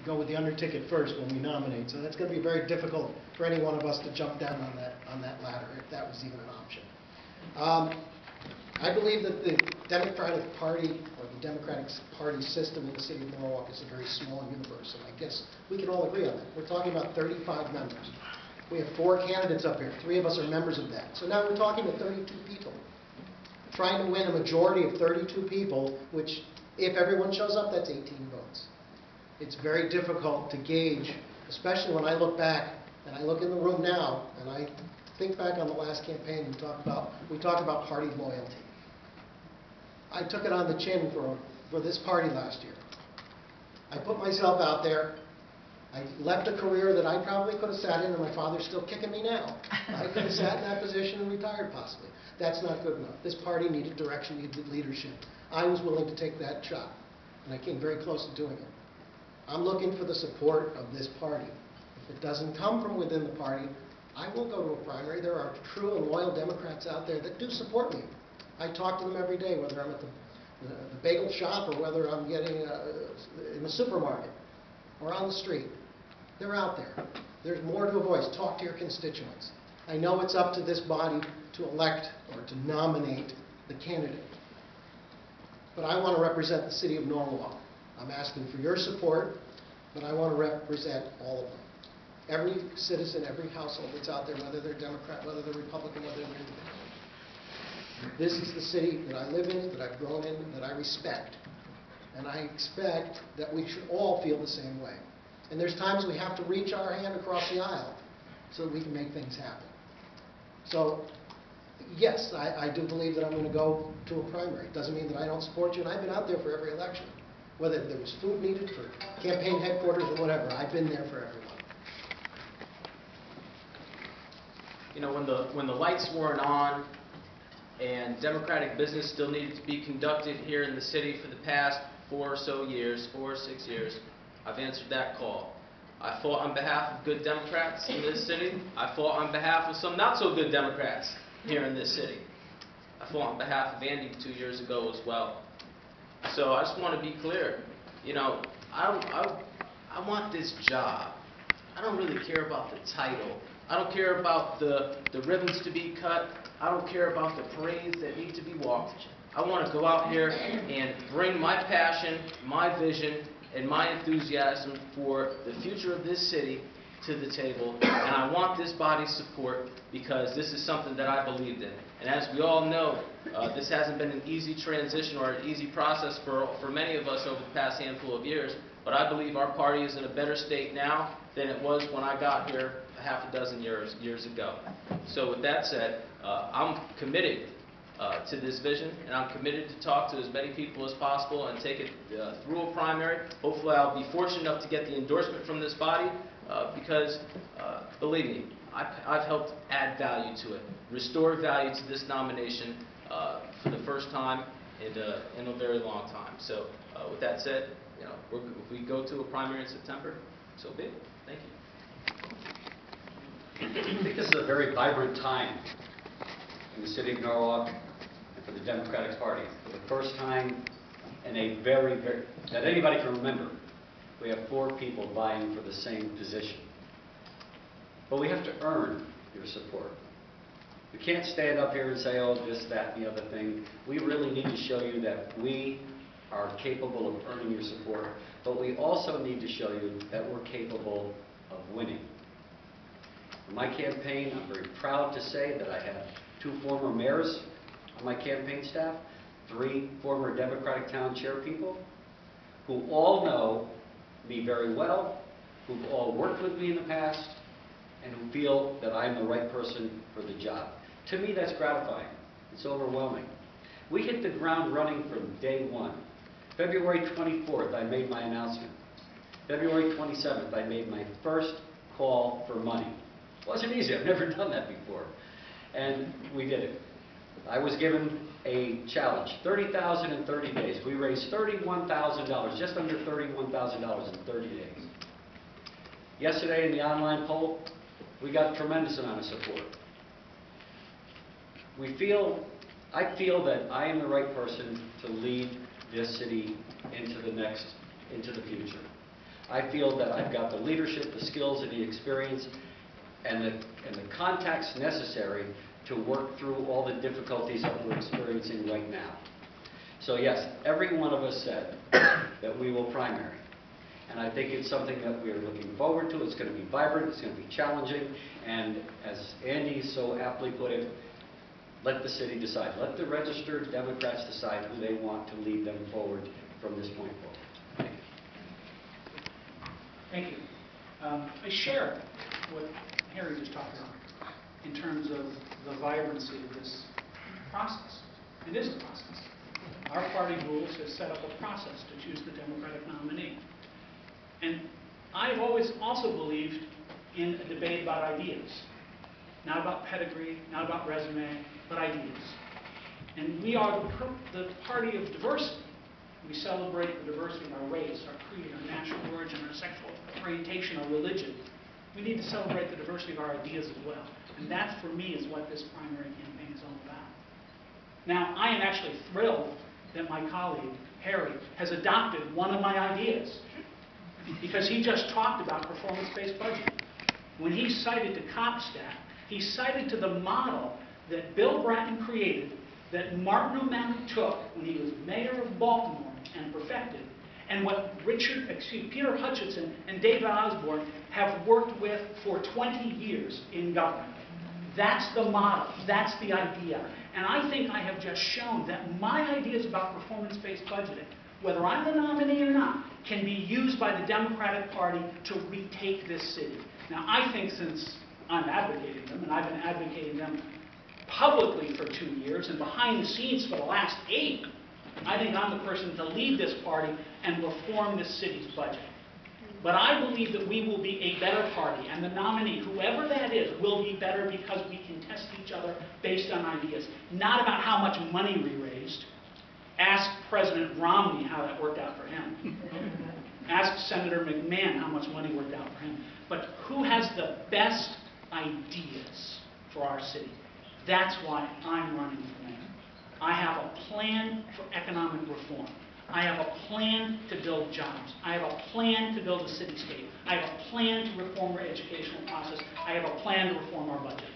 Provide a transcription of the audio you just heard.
go with the under ticket first when we nominate. So that's going to be very difficult for any one of us to jump down on that ladder, if that was even an option. I believe that the Democratic Party, or the Democratic Party system in the city of Norwalk is a very small universe, and I guess we can all agree on that. We're talking about 35 members. We have 4 candidates up here. 3 of us are members of that. So now we're talking to 32 people. Trying to win a majority of 32 people, which, if everyone shows up, that's 18 votes. It's very difficult to gauge, especially when I look back, and I look in the room now, and I think back on the last campaign we talked about party loyalty. I took it on the chin for this party last year. I put myself out there. I left a career that I probably could have sat in, and my father's still kicking me now. I could have sat in that position and retired possibly. That's not good enough. This party needed direction, needed leadership. I was willing to take that shot, and I came very close to doing it. I'm looking for the support of this party. If it doesn't come from within the party, I will go to a primary. There are true and loyal Democrats out there that do support me. I talk to them every day, whether I'm at the bagel shop or whether I'm getting in the supermarket or on the street. They're out there. There's more to a voice. Talk to your constituents. I know it's up to this body to elect or to nominate the candidate. But I want to represent the city of Norwalk. I'm asking for your support, but I want to represent all of them. Every citizen, every household that's out there, whether they're Democrat, whether they're Republican, whether they're Independent. This is the city that I live in, that I've grown in, that I respect. And I expect that we should all feel the same way. And there's times we have to reach our hand across the aisle so that we can make things happen. So, yes, I do believe that I'm going to go to a primary. It doesn't mean that I don't support you, and I've been out there for every election. Whether there was food needed for campaign headquarters or whatever, I've been there for everyone. You know, when the lights weren't on and democratic business still needed to be conducted here in the city for the past 4 or 6 years, I've answered that call. I fought on behalf of good Democrats in this city. I fought on behalf of some not so good Democrats here in this city. I fought on behalf of Andy 2 years ago as well. So I just want to be clear. You know, I want this job. I don't really care about the title. I don't care about the ribbons to be cut. I don't care about the parades that need to be walked. I want to go out here and bring my passion, my vision, and my enthusiasm for the future of this city to the table. And I want this body's support because this is something that I believed in. And as we all know, this hasn't been an easy transition or an easy process for many of us over the past handful of years. But I believe our party is in a better state now than it was when I got here a half a dozen years ago. So with that said, I'm committed to this vision, and I'm committed to talk to as many people as possible and take it through a primary. Hopefully I'll be fortunate enough to get the endorsement from this body because, believe me, I've helped add value to it, restore value to this nomination for the first time in a very long time. So with that said, you know, if we go to a primary in September, so be it. Thank you. I think this is a very vibrant time in the city of Norwalk and for the Democratic Party. For the first time in a very, that anybody can remember, we have 4 people vying for the same position. But we have to earn your support. We can't stand up here and say, oh, this, that, and the other thing. We really need to show you that we are capable of earning your support, but we also need to show you that we're capable of winning. In my campaign, I'm very proud to say that I have 2 former mayors on my campaign staff, 3 former Democratic Town chair people, who all know me very well, who've all worked with me in the past, and who feel that I'm the right person for the job. To me, that's gratifying. It's overwhelming. We hit the ground running from day one. February 24th, I made my announcement. February 27th, I made my first call for money. It wasn't easy. I've never done that before. And we did it. I was given a challenge, $30,000 in 30 days. We raised $31,000, just under $31,000 in 30 days. Yesterday in the online poll, we got a tremendous amount of support. I feel that I am the right person to lead this city into the future. I feel that I've got the leadership, the skills, and the experience, and the contacts necessary to work through all the difficulties that we're experiencing right now. So yes, every one of us said that we will primary. And I think it's something that we are looking forward to. It's going to be vibrant, it's going to be challenging, and as Andy so aptly put it, let the city decide. Let the registered Democrats decide who they want to lead them forward from this point forward. Thank you. Thank you. I share what Harry just talked about in terms of the vibrancy of this process. It is a process. Our party rules have set up a process to choose the Democratic nominee. And I've always also believed in a debate about ideas. Not about pedigree, not about resume, but ideas. And we are the party of diversity. We celebrate the diversity of our race, our creed, our national origin, our sexual orientation, our religion. We need to celebrate the diversity of our ideas as well. And that, for me, is what this primary campaign is all about. Now, I am actually thrilled that my colleague, Harry, has adopted one of my ideas, because he just talked about performance-based budgeting. When he cited to COPSTAT, he cited to the model that Bill Bratton created, that Martin O'Malley took when he was mayor of Baltimore and perfected, and what Peter Hutchinson and David Osborne have worked with for 20 years in government. That's the model. That's the idea. And I think I have just shown that my ideas about performance-based budgeting, whether I'm the nominee or not, can be used by the Democratic Party to retake this city. Now, I think since I'm advocating them, and I've been advocating them publicly for 2 years and behind the scenes for the last 8, I think I'm the person to lead this party and reform this city's budget. But I believe that we will be a better party, and the nominee, whoever that is, will be better because we can test each other based on ideas, not about how much money we raised. Ask President Romney how that worked out for him. Ask Senator McMahon how much money worked out for him. But who has the best ideas for our city? That's why I'm running for mayor. I have a plan for economic reform. I have a plan to build jobs. I have a plan to build a cityscape. I have a plan to reform our educational process. I have a plan to reform our budget.